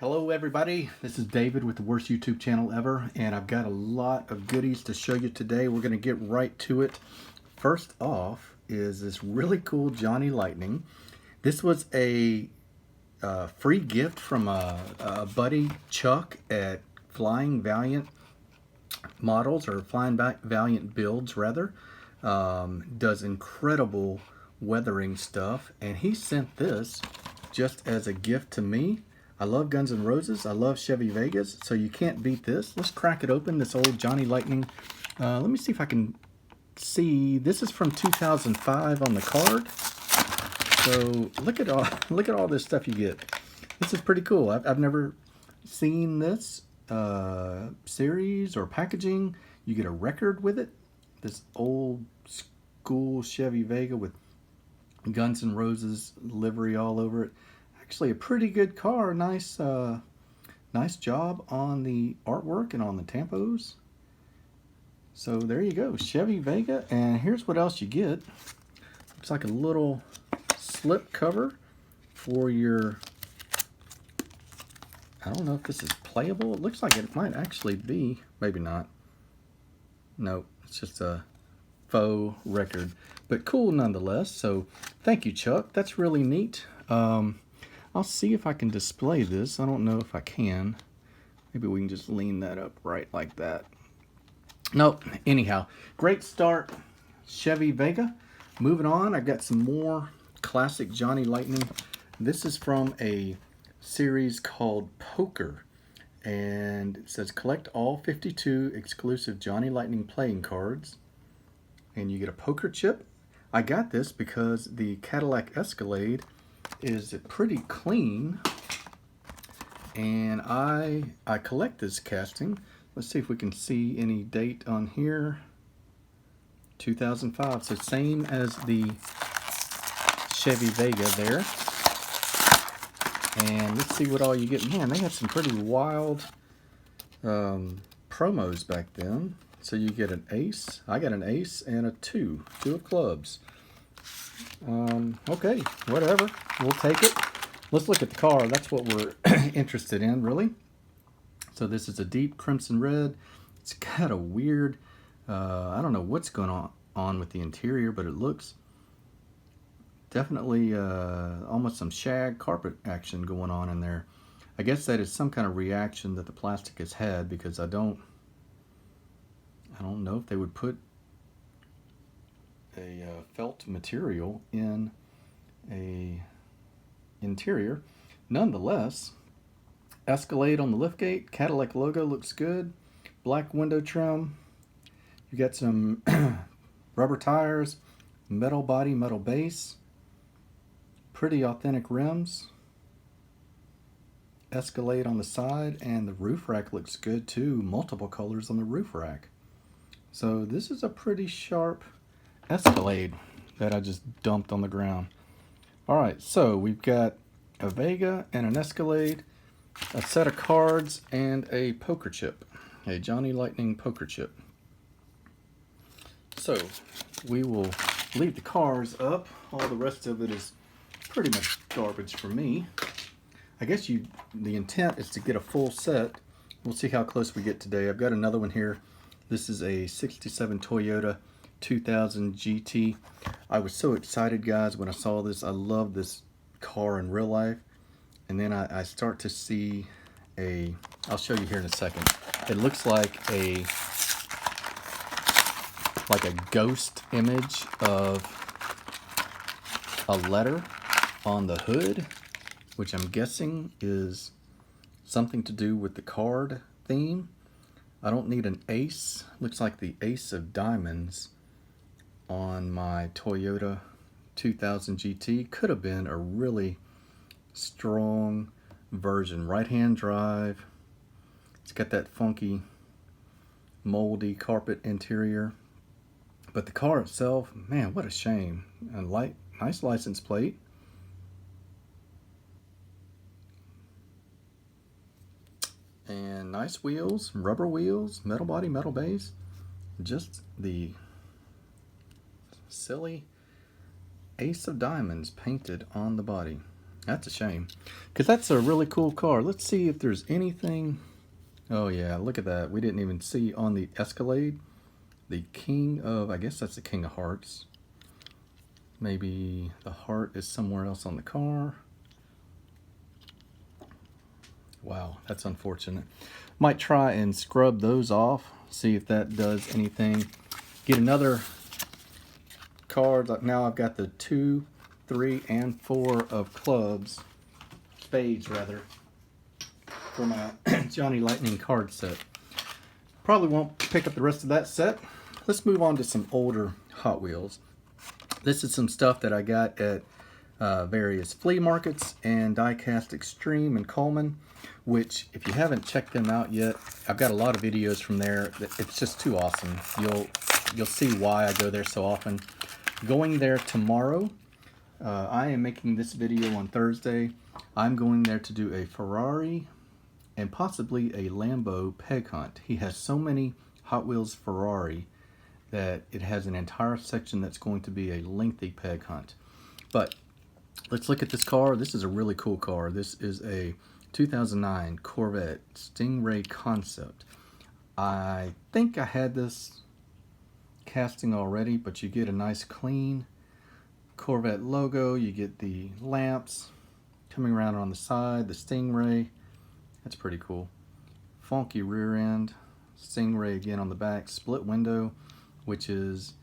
Hello everybody, this is David with the worst YouTube channel ever, and I've got a lot of goodies to show you today. We're going to get right to it. First off is this really cool Johnny Lightning. This was a free gift from a buddy, Chuck, at Flying Valiant Models, or Flying Valiant Builds rather. Does incredible weathering stuff, and he sent this just as a gift to me. I love Guns N' Roses. I love Chevy Vegas, so you can't beat this. Let's crack it open, this old Johnny Lightning. Let me see if I can see. This is from 2005 on the card. So look at all this stuff you get. This is pretty cool. I've never seen this series or packaging. You get a record with it. This old school Chevy Vega with Guns N' Roses livery all over it. Actually a pretty good car. Nice job on the artwork and on the tampos. So there you go, Chevy Vega. And here's what else you get. Looks like a little slip cover for your, I don't know if this is playable. It looks like it might actually be, maybe not. No, it's just a faux record, but cool nonetheless. So thank you, Chuck. That's really neat. I'll see if I can display this. I don't know if I can. Maybe we can just lean that up right like that. Nope. Anyhow, great start, Chevy Vega. Moving on, I've got some more classic Johnny Lightning. This is from a series called Poker, and it says collect all 52 exclusive Johnny Lightning playing cards, and you get a poker chip. I got this because the Cadillac Escalade is pretty clean, and I collect this casting. Let's see if we can see any date on here. 2005, so same as the Chevy Vega there. And let's see what all you get. Man, they had some pretty wild promos back then. So you get an ace. I got an ace and a two of clubs. Okay, whatever, we'll take it. Let's look at the car. That's what we're interested in, really. So this is a deep crimson red. It's got a weird, I don't know what's going on with the interior, but it looks definitely almost some shag carpet action going on in there. I guess that is some kind of reaction that the plastic has had, because I don't know if they would put a felt material in a interior. Nonetheless, Escalade on the liftgate, Cadillac logo looks good, black window trim. You got some rubber tires, metal body, metal base, pretty authentic rims, Escalade on the side, and the roof rack looks good too, multiple colors on the roof rack. So this is a pretty sharp Escalade that I just dumped on the ground. Alright, so we've got a Vega and an Escalade, a set of cards, and a poker chip, a Johnny Lightning poker chip. So we will leave the cars up. All the rest of it is pretty much garbage for me. I guess the intent is to get a full set. We'll see how close we get today. I've got another one here. This is a 67 Toyota 2000 GT. I was so excited, guys, when I saw this. I love this car in real life, and then I start to see I'll show you here in a second. It looks like a ghost image of a letter on the hood, which I'm guessing is something to do with the card theme. I don't need an ace. Looks like the ace of diamonds on my Toyota 2000 GT. Could have been a really strong version. Right-hand drive. It's got that funky, moldy carpet interior. But the car itself, man, what a shame. A nice license plate. And nice wheels, rubber wheels, metal body, metal base. Just the silly ace of diamonds painted on the body. That's a shame, because that's a really cool car. Let's see if there's anything. Oh yeah, look at that. We didn't even see on the Escalade. The King of, I guess that's the King of Hearts. Maybe the heart is somewhere else on the car. Wow, that's unfortunate. Might try and scrub those off, see if that does anything. Get another card. Now I've got the 2, 3, and 4 of clubs, spades rather, for my Johnny Lightning card set. Probably won't pick up the rest of that set. Let's move on to some older Hot Wheels. This is some stuff that I got at various flea markets and Diecast Extreme in Coleman, which if you haven't checked them out yet, I've got a lot of videos from there. It's just too awesome. You'll see why I go there so often. Going there tomorrow. I am making this video on Thursday. I'm going there to do a Ferrari and possibly a Lambo peg hunt. He has so many Hot Wheels Ferrari that it has an entire section that's going to be a lengthy peg hunt. But let's look at this car. This is a really cool car. This is a 2009 Corvette Stingray Concept. I think I had this casting already, but you get a nice clean Corvette logo. You get the lamps coming around on the side, the Stingray. That's pretty cool. Funky rear end, Stingray again on the back, split window, which is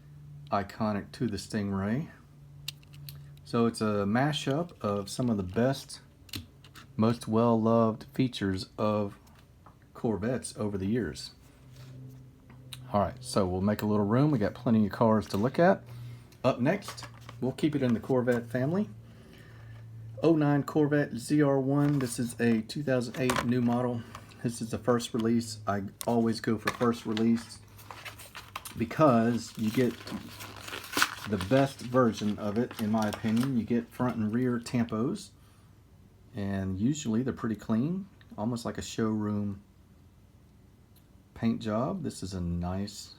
iconic to the Stingray. So it's a mashup of some of the best, most well-loved features of Corvettes over the years. All right, so we'll make a little room. We got plenty of cars to look at. Up next, we'll keep it in the Corvette family. 09 Corvette ZR1. This is a 2008 new model. This is the first release. I always go for first release because you get the best version of it, in my opinion. You get front and rear tampos, and usually they're pretty clean, almost like a showroom paint job. This is a nice,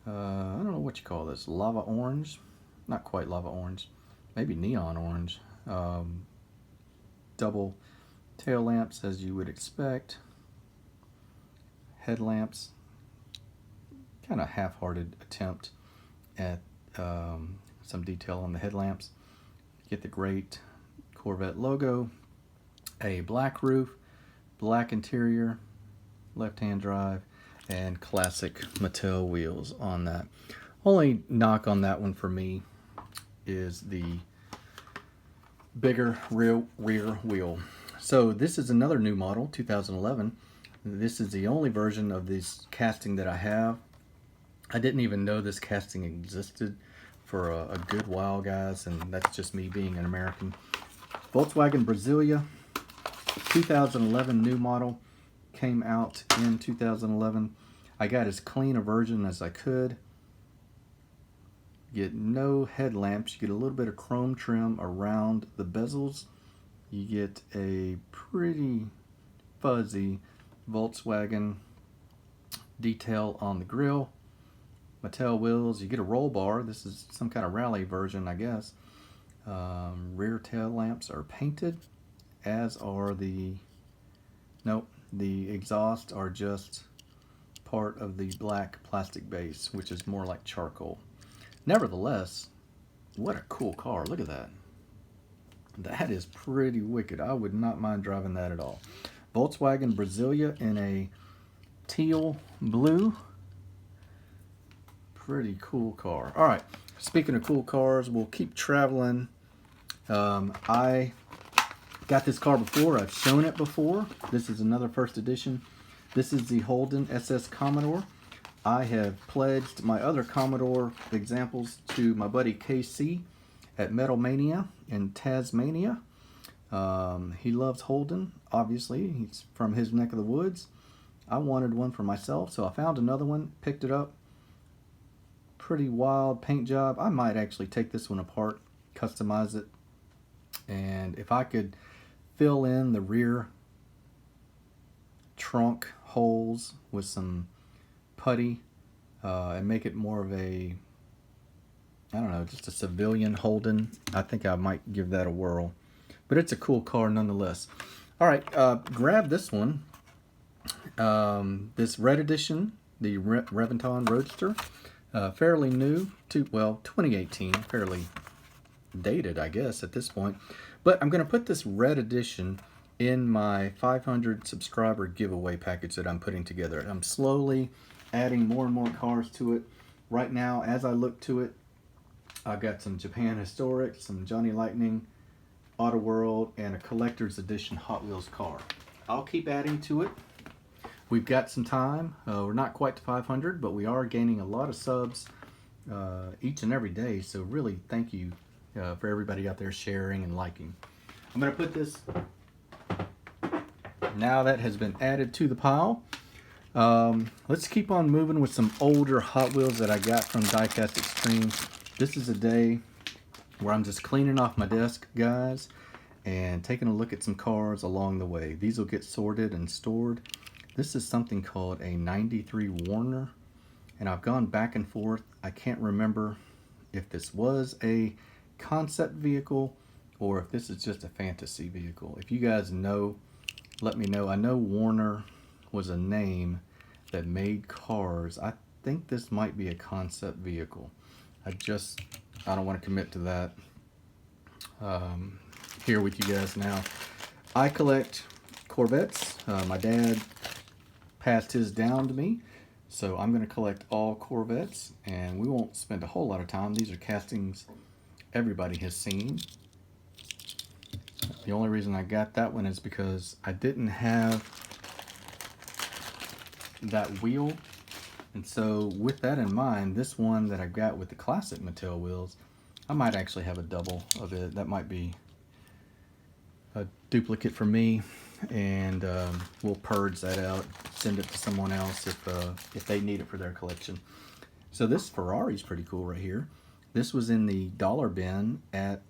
I don't know what you call this, lava orange? Not quite lava orange, maybe neon orange. Double tail lamps, as you would expect. Headlamps, kind of half-hearted attempt at some detail on the headlamps. Get the great Corvette logo, a black roof, black interior, left-hand drive, and classic Mattel wheels on that. Only knock on that one for me is the bigger rear wheel. So this is another new model, 2011. This is the only version of this casting that I have. I didn't even know this casting existed for a good while, guys, and that's just me being an American. Volkswagen Brasilia, 2011 new model, came out in 2011. I got as clean a version as I could. You get no headlamps. You get a little bit of chrome trim around the bezels. You get a pretty fuzzy Volkswagen detail on the grille. Mattel wheels. You get a roll bar. This is some kind of rally version, I guess. Rear tail lamps are painted, as are the exhausts are just part of the black plastic base, which is more like charcoal. Nevertheless, what a cool car. Look at that. That is pretty wicked. I would not mind driving that at all. Volkswagen Brasilia in a teal blue. Pretty cool car. All right, speaking of cool cars, we'll keep traveling. I got this car before. I've shown it before. This is another first edition. This is the Holden SS Commodore. I have pledged my other Commodore examples to my buddy KC at Metal Mania in Tasmania. He loves Holden, obviously. He's from his neck of the woods. I wanted one for myself, so I found another one, picked it up. Pretty wild paint job. I might actually take this one apart, customize it, and if I could fill in the rear trunk holes with some putty and make it more of a, I don't know, just a civilian Holden, I think I might give that a whirl. but it's a cool car nonetheless. All right, grab this one. This red edition, the Reventon Roadster, fairly new, 2018, fairly dated, I guess, at this point. But I'm going to put this red edition in my 500 subscriber giveaway package that I'm putting together. I'm slowly adding more and more cars to it. Right now, as I look to it, I've got some Japan Historic, some Johnny Lightning, Auto World, and a collector's edition Hot Wheels car. I'll keep adding to it. We've got some time. We're not quite to 500, but we are gaining a lot of subs each and every day. So really, thank you for everybody out there sharing and liking. I'm going to put this, now that has been added to the pile. Let's keep on moving with some older Hot Wheels that I got from Diecast Extreme. This is a day where I'm just cleaning off my desk, guys, and taking a look at some cars along the way. These will get sorted and stored. This is something called a 93 Warner, and I've gone back and forth. I can't remember if this was a concept vehicle or if this is just a fantasy vehicle. If you guys know, let me know. I know Warner was a name that made cars. I think this might be a concept vehicle. I don't want to commit to that here with you guys now. I collect Corvettes. My dad passed his down to me, so I'm going to collect all Corvettes, and we won't spend a whole lot of time. These are castings everybody has seen. The only reason I got that one is because I didn't have that wheel, and so with that in mind, this one that I got with the classic Mattel wheels, I might actually have a double of it. That might be a duplicate for me, and we'll purge that out, send it to someone else if they need it for their collection. So this Ferrari's pretty cool right here. This was in the dollar bin at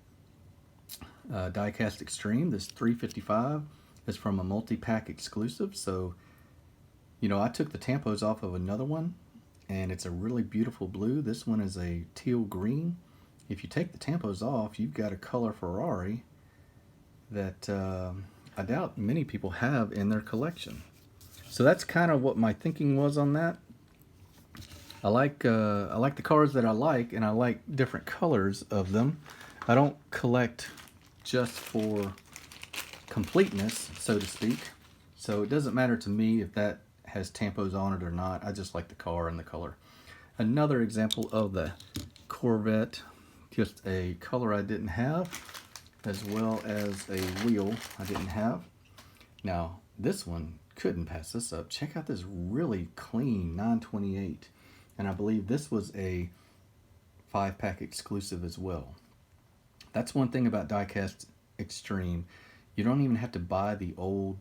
Diecast Extreme. This 355 is from a multi-pack exclusive. So, you know, I took the tampos off of another one, and it's a really beautiful blue. This one is a teal green. If you take the tampos off, you've got a color Ferrari that I doubt many people have in their collection. So that's kind of what my thinking was on that. I like the cars that I like, and I like different colors of them. I don't collect just for completeness, so to speak. So it doesn't matter to me if that has tampos on it or not. I just like the car and the color. Another example of the Corvette, just a color I didn't have, as well as a wheel I didn't have. Now, this one, couldn't pass this up. Check out this really clean 928. And I believe this was a 5-pack exclusive as well. That's one thing about Diecast Extreme. You don't even have to buy the old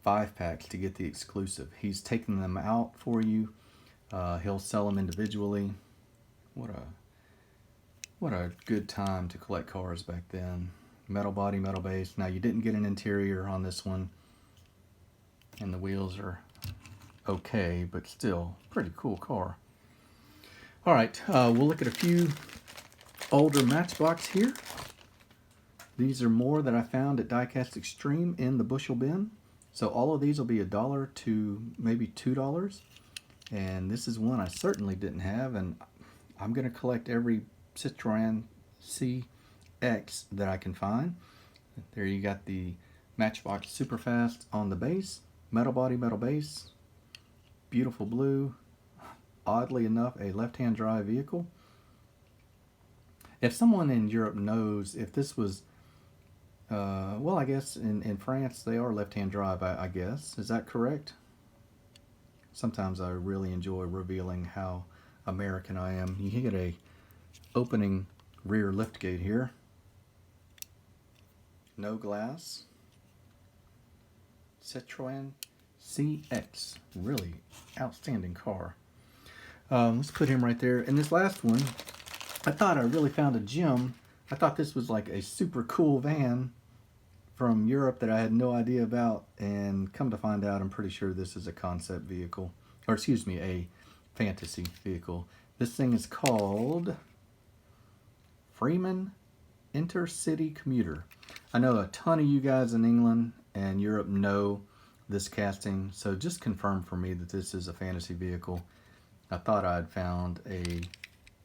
5-packs to get the exclusive. He's taking them out for you. He'll sell them individually. What a good time to collect cars back then. Metal body, metal base. Now, you didn't get an interior on this one, and the wheels are okay, but still pretty cool car. All right, we'll look at a few older Matchbox here. These are more that I found at Diecast Extreme in the bushel bin. So all of these will be $1 to maybe $2. And this is one I certainly didn't have, and I'm going to collect every Citroen CX that I can find. There you got the Matchbox Superfast on the base, metal body, metal base, beautiful blue, oddly enough a left-hand drive vehicle. If someone in Europe knows if this was, well, I guess in France they are left-hand drive, I guess. Is that correct? Sometimes I really enjoy revealing how American I am. You get a opening rear liftgate here. No glass. Citroen CX. Really outstanding car. Let's put him right there. And this last one, I thought I really found a gem. I thought this was like a super cool van from Europe that I had no idea about, and come to find out, I'm pretty sure this is a concept vehicle, or excuse me, a fantasy vehicle. This thing is called Freeman Intercity Commuter. I know a ton of you guys in England and Europe know this casting, so just confirm for me that this is a fantasy vehicle. I thought I'd found a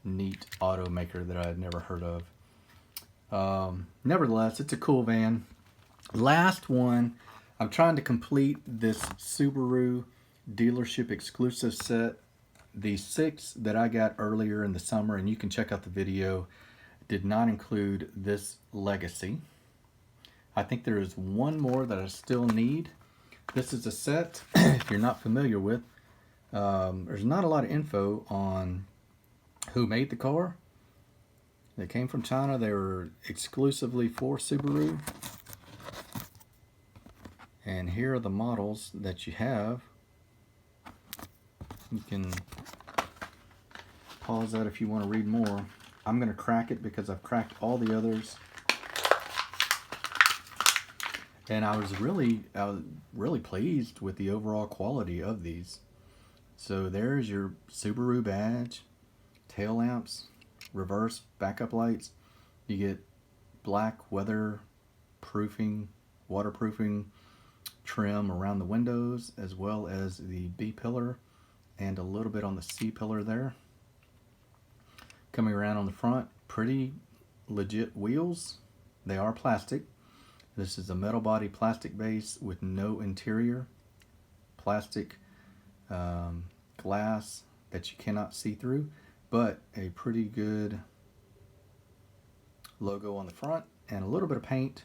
neat automaker that I had never heard of. Nevertheless, it's a cool van. Last one, I'm trying to complete this Subaru dealership exclusive set. The 6 that I got earlier in the summer, and you can check out the video, did not include this Legacy. I think there is one more that I still need. This is a set, if you're not familiar with, there's not a lot of info on who made the car. They came from China. They were exclusively for Subaru. And here are the models that you have. You can pause that if you want to read more. I'm going to crack it because I've cracked all the others. And I was really pleased with the overall quality of these. So there's your Subaru badge, tail lamps, reverse backup lights. You get black weatherproofing, waterproofing trim around the windows, as well as the B pillar and a little bit on the C pillar there. Coming around on the front, pretty legit wheels. They are plastic. This is a metal body plastic base with no interior. Plastic glass that you cannot see through, but a pretty good logo on the front and a little bit of paint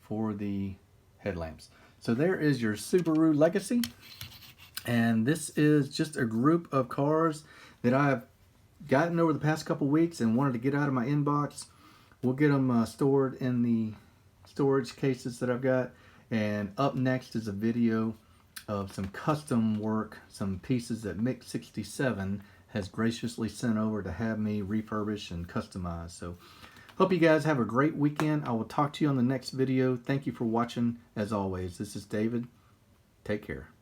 for the headlamps. So there is your Subaru Legacy, and this is just a group of cars that I've gotten over the past couple weeks and wanted to get out of my inbox. We'll get them stored in the storage cases that I've got, and up next is a video of some custom work, some pieces that Mix 67 has graciously sent over to have me refurbish and customize. So hope you guys have a great weekend. I will talk to you on the next video. Thank you for watching. As always, this is David. Take care.